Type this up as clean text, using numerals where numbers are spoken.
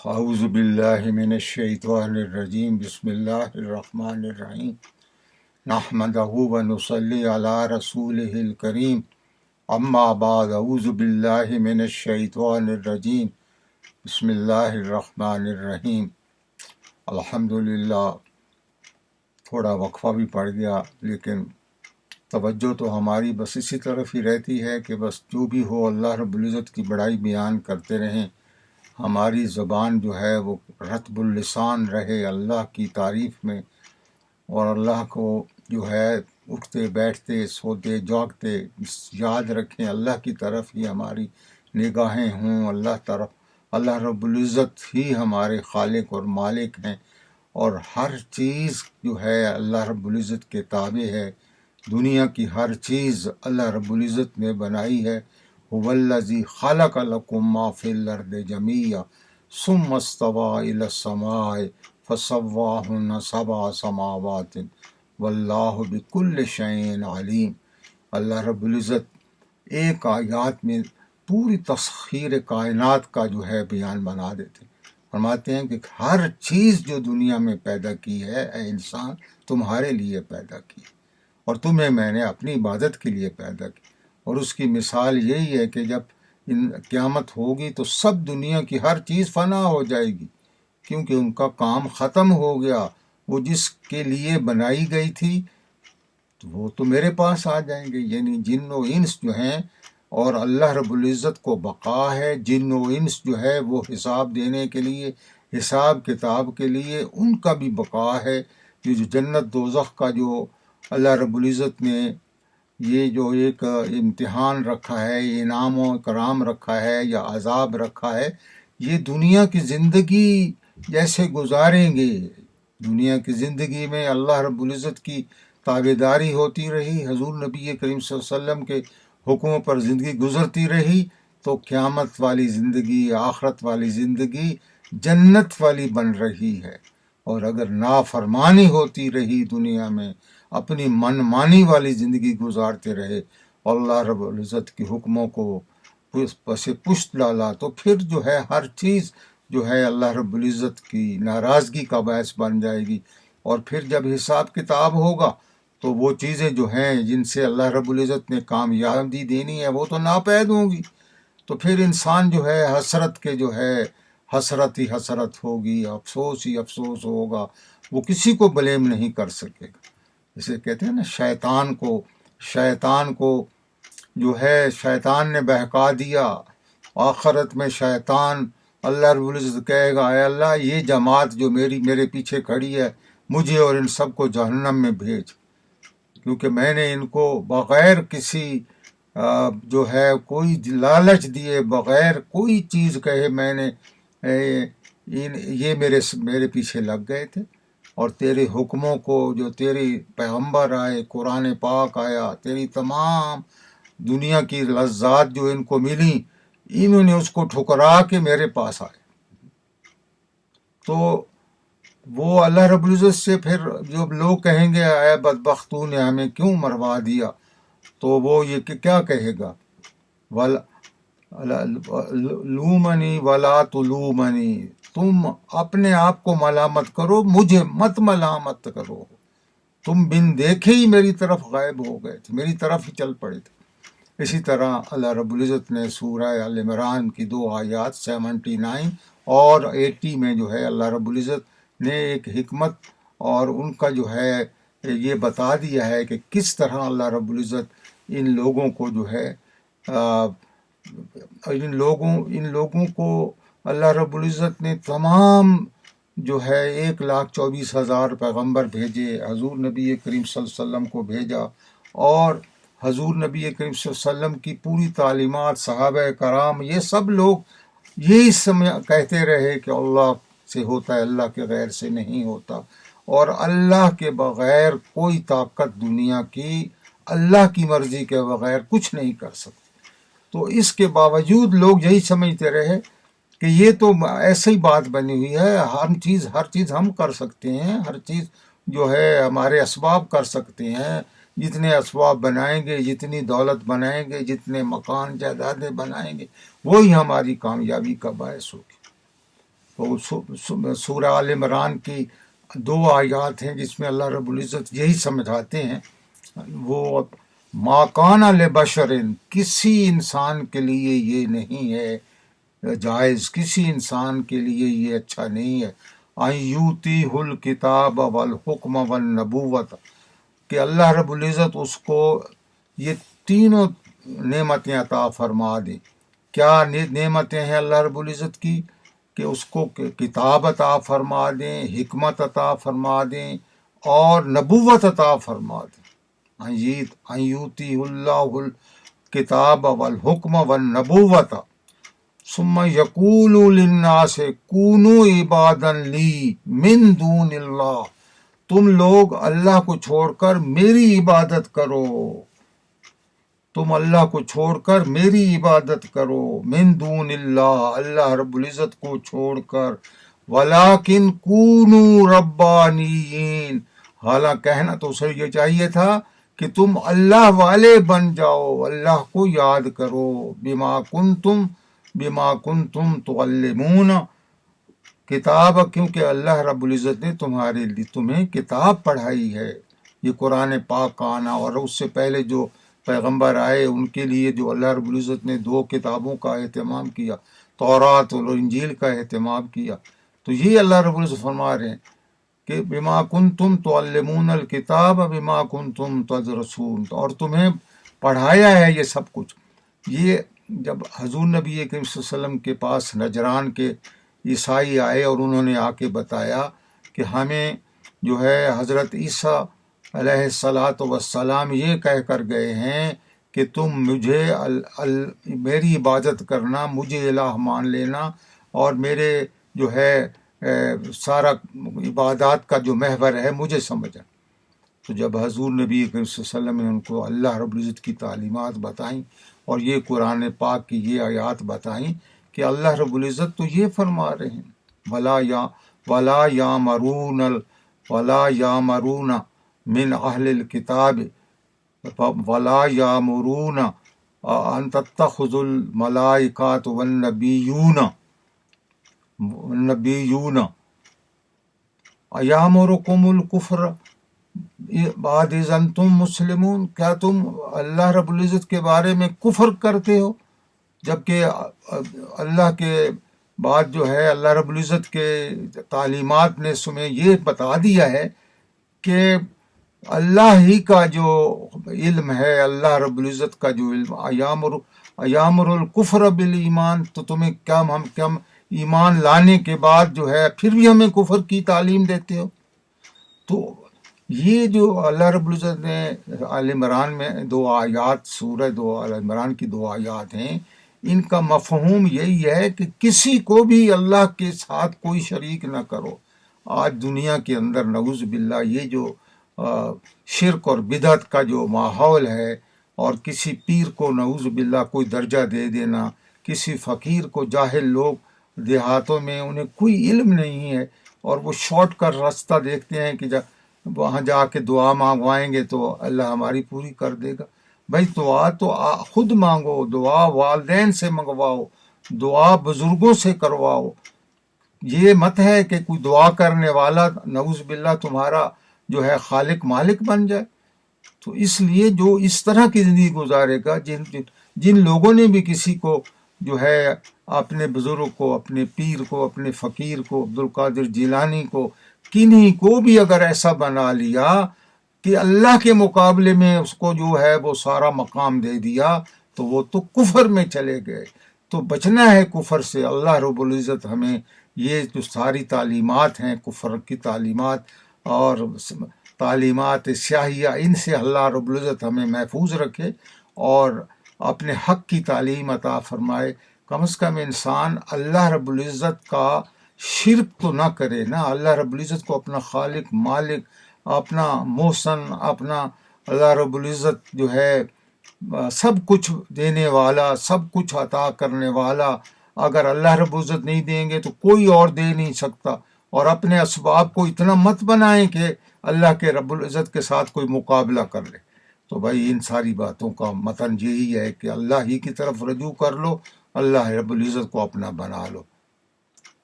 اعوذ باللہ من الشیطان الرجیم بسم اللہ الرحمن الرحیم نحمدہ ونصلی علی رسولہ الکریم اما بعد اعوذ باللہ من الشیطان الرجیم بسم اللہ الرحمن الرحیم الحمدللہ۔ تھوڑا وقفہ بھی پڑ گیا، لیکن توجہ تو ہماری بس اسی طرف ہی رہتی ہے کہ بس جو بھی ہو اللہ رب العزت کی بڑائی بیان کرتے رہیں، ہماری زبان جو ہے وہ رطب اللسان رہے اللہ کی تعریف میں، اور اللہ کو جو ہے اٹھتے بیٹھتے سوتے جاگتے یاد رکھیں، اللہ کی طرف ہی ہماری نگاہیں ہوں، اللہ رب العزت ہی ہمارے خالق اور مالک ہیں، اور ہر چیز جو ہے اللہ رب العزت کے تابع ہے۔ دنیا کی ہر چیز اللہ رب العزت نے بنائی ہے۔ هو الذی خلق لکم ما فی الارض جمیعا ثم استوی الی السماء فسواہن سبع سماوات واللہ بکل شیء علیم۔ اللہ رب العزت ایک آیات میں پوری تسخیر کائنات کا جو ہے بیان بنا دیتے، فرماتے ہیں کہ ہر چیز جو دنیا میں پیدا کی ہے اے انسان تمہارے لیے پیدا کی، اور تمہیں میں نے اپنی عبادت کے لیے پیدا کی۔ اور اس کی مثال یہی ہے کہ جب قیامت ہوگی تو سب دنیا کی ہر چیز فنا ہو جائے گی، کیونکہ ان کا کام ختم ہو گیا۔ وہ جس کے لیے بنائی گئی تھی وہ تو میرے پاس آ جائیں گے، یعنی جن و انس جو ہیں، اور اللہ رب العزت کو بقا ہے۔ جن و انس جو ہے وہ حساب دینے کے لیے، حساب کتاب کے لیے ان کا بھی بقا ہے۔ یہ جو جنت دوزخ کا جو اللہ رب العزت نے یہ جو ایک امتحان رکھا ہے، انعام و کرام رکھا ہے یا عذاب رکھا ہے، یہ دنیا کی زندگی جیسے گزاریں گے۔ دنیا کی زندگی میں اللہ رب العزت کی تابعداری ہوتی رہی، حضور نبی کریم صلی اللہ علیہ وسلم کے حکموں پر زندگی گزرتی رہی، تو قیامت والی زندگی، آخرت والی زندگی جنت والی بن رہی ہے۔ اور اگر نافرمانی ہوتی رہی دنیا میں، اپنی من مانی والی زندگی گزارتے رہے، اللہ رب العزت کے حکموں کو پس پشت ڈالا، تو پھر جو ہے ہر چیز جو ہے اللہ رب العزت کی ناراضگی کا باعث بن جائے گی۔ اور پھر جب حساب کتاب ہوگا تو وہ چیزیں جو ہیں جن سے اللہ رب العزت نے کامیابی دینی ہے وہ تو ناپید ہوں گی، تو پھر انسان جو ہے حسرت کے جو ہے حسرت ہی حسرت ہوگی، افسوس ہی افسوس ہوگا، وہ کسی کو بلیم نہیں کر سکے گا۔ جسے کہتے ہیں نا، شیطان کو جو ہے شیطان نے بہکا دیا، آخرت میں شیطان اللہ رب العزت کہے گا اے اللہ یہ جماعت جو میرے پیچھے کھڑی ہے، مجھے اور ان سب کو جہنم میں بھیج، کیونکہ میں نے ان کو بغیر کسی جو ہے کوئی لالچ دیے، بغیر کوئی چیز کہے، میں نے یہ میرے پیچھے لگ گئے تھے، اور تیرے حکموں کو جو تیری پیغمبر آئے، قرآن پاک آیا، تیری تمام دنیا کی لذات جو ان کو ملی، انہوں نے اس کو ٹھکرا کے میرے پاس آئے۔ تو وہ اللہ رب العزت سے پھر جب لوگ کہیں گے اے بدبختوں نے ہمیں کیوں مروا دیا، تو وہ یہ کہ کیا کہے گا، لومنی ولا تلومنی، تم اپنے آپ کو ملامت کرو، مجھے مت ملامت کرو، تم بن دیکھے ہی میری طرف غائب ہو گئے تھے، میری طرف ہی چل پڑے تھے۔ اسی طرح اللہ رب العزت نے سورہ آل عمران کی 2 آیات 79 اور 80 میں جو ہے اللہ رب العزت نے ایک حکمت اور ان کا جو ہے یہ بتا دیا ہے کہ کس طرح اللہ رب العزت ان لوگوں کو جو ہے ان لوگوں کو اللہ رب العزت نے تمام جو ہے 1,24,000 پیغمبر بھیجے، حضور نبی کریم صلی اللہ علیہ وسلم کو بھیجا، اور حضور نبی کریم صلی اللہ علیہ وسلم کی پوری تعلیمات، صحابہ کرام، یہ سب لوگ یہی کہتے رہے کہ اللہ سے ہوتا ہے، اللہ کے غیر سے نہیں ہوتا، اور اللہ کے بغیر کوئی طاقت دنیا کی اللہ کی مرضی کے بغیر کچھ نہیں کر سکتی۔ تو اس کے باوجود لوگ یہی سمجھتے رہے کہ یہ تو ایسی بات بنی ہوئی ہے، ہر چیز ہم کر سکتے ہیں، ہر چیز جو ہے ہمارے اسباب کر سکتے ہیں، جتنے اسباب بنائیں گے، جتنی دولت بنائیں گے، جتنے مکان جائیدادیں بنائیں گے، وہی ہماری کامیابی کا باعث ہوگی۔ تو سورہ آل عمران کی 2 آیات ہیں جس میں اللہ رب العزت یہی سمجھاتے ہیں، وہ ما کان لبشر، کسی انسان کے لیے یہ نہیں ہے جائز، کسی انسان کے لیے یہ اچھا نہیں ہے ان یؤتیہ الکتاب والحکم والنبوت، کہ اللہ رب العزت اس کو یہ تینوں نعمتیں عطا فرما دیں۔ کیا نعمتیں ہیں اللہ رب العزت کی؟ کہ اس کو کتاب عطا فرما دیں، حکمت عطا فرما دیں اور نبوت عطا فرما دیں۔ ان یؤتیہ اللہ الکتاب والحکم والنبوت ثم یقول للناس کونوا عبادا لی من دون اللہ، تم لوگ اللہ کو چھوڑ کر میری عبادت کرو، تم اللہ کو چھوڑ کر میری عبادت کرو، من دون اللہ، اللہ رب العزت کو چھوڑ کر، ولیکن کونوا ربانیین، حالانکہ کہنا تو اسے یہ چاہیے تھا کہ تم اللہ والے بن جاؤ، اللہ کو یاد کرو، بما کنتم تعلمون کتاب، کیونکہ اللہ رب العزت نے تمہیں کتاب پڑھائی ہے۔ یہ قرآن پاک کا آنا اور اس سے پہلے جو پیغمبر آئے ان کے لیے جو اللہ رب العزت نے 2 کتابوں کا اہتمام کیا، تورات اور انجیل کا اہتمام کیا، تو یہ اللہ رب العزت فرما رہے ہیں کہ بما کنتم تعلمون الکتاب بما کنتم تدرسون، اور تمہیں پڑھایا ہے یہ سب کچھ۔ یہ جب حضور نبی کریم صلی اللہ علیہ وسلم کے پاس نجران کے عیسائی آئے اور انہوں نے آ کے بتایا کہ ہمیں جو ہے حضرت عیسیٰ علیہ الصلاۃ والسلام یہ کہہ کر گئے ہیں کہ تم مجھے میری عبادت کرنا، مجھے الہ مان لینا، اور میرے جو ہے سارا عبادات کا جو محور ہے مجھے سمجھنا۔ تو جب حضور نبی کریم صلی اللہ علیہ وسلم نے ان کو اللہ رب العزت کی تعلیمات بتائیں اور یہ قرآن پاک کی یہ آیات بتائیں کہ اللہ رب العزت تو یہ فرما رہے ہیں، ولا یامرون من اہل الکتاب ولا یامرون ان تتخذوا الملائکۃ والنبیون ایامرکم الکفر بعد اذ انتم مسلمون، کیا تم اللہ رب العزت کے بارے میں کفر کرتے ہو جبکہ اللہ کے بعد جو ہے اللہ رب العزت کے تعلیمات نے تمہیں یہ بتا دیا ہے کہ اللہ ہی کا جو علم ہے، اللہ رب العزت کا جو علم، ایامر الکفر بالایمان، تو تمہیں کیا ایمان لانے کے بعد جو ہے پھر بھی ہمیں کفر کی تعلیم دیتے ہو؟ تو یہ جو اللہ رب العزت نے آل عمران میں 2 آیات، سورہ آل عمران کی 2 آیات ہیں، ان کا مفہوم یہی ہے کہ کسی کو بھی اللہ کے ساتھ کوئی شریک نہ کرو۔ آج دنیا کے اندر نعوذ باللہ یہ جو شرک اور بدعت کا جو ماحول ہے، اور کسی پیر کو نعوذ باللہ کوئی درجہ دے دینا، کسی فقیر کو، جاہل لوگ دیہاتوں میں انہیں کوئی علم نہیں ہے اور وہ شارٹ کٹ راستہ دیکھتے ہیں کہ وہاں جا کے دعا مانگوائیں گے تو اللہ ہماری پوری کر دے گا۔ بھائی دعا تو خود مانگو، دعا والدین سے منگواؤ، دعا بزرگوں سے کرواؤ۔ یہ مت ہے کہ کوئی دعا کرنے والا نعوذ باللہ تمہارا جو ہے خالق مالک بن جائے۔ تو اس لیے جو اس طرح کی زندگی گزارے گا، جن لوگوں نے بھی کسی کو جو ہے اپنے بزرگ کو، اپنے پیر کو، اپنے فقیر کو، عبدالقادر جیلانی کو، کنہیں کو بھی اگر ایسا بنا لیا کہ اللہ کے مقابلے میں اس کو جو ہے وہ سارا مقام دے دیا، تو وہ تو کفر میں چلے گئے۔ تو بچنا ہے کفر سے۔ اللہ رب العزت ہمیں یہ جو ساری تعلیمات ہیں، کفر کی تعلیمات اور تعلیمات سیاہیہ، ان سے اللہ رب العزت ہمیں محفوظ رکھے اور اپنے حق کی تعلیم عطا فرمائے۔ کم از کم انسان اللہ رب العزت کا شرک تو نہ کرے نا، اللہ رب العزت کو اپنا خالق مالک، اپنا محسن، اپنا اللہ رب العزت جو ہے سب کچھ دینے والا، سب کچھ عطا کرنے والا، اگر اللہ رب العزت نہیں دیں گے تو کوئی اور دے نہیں سکتا۔ اور اپنے اسباب کو اتنا مت بنائیں کہ اللہ کے رب العزت کے ساتھ کوئی مقابلہ کر لے۔ تو بھائی ان ساری باتوں کا متن یہی ہے کہ اللہ ہی کی طرف رجوع کر لو، اللہ رب العزت کو اپنا بنا لو۔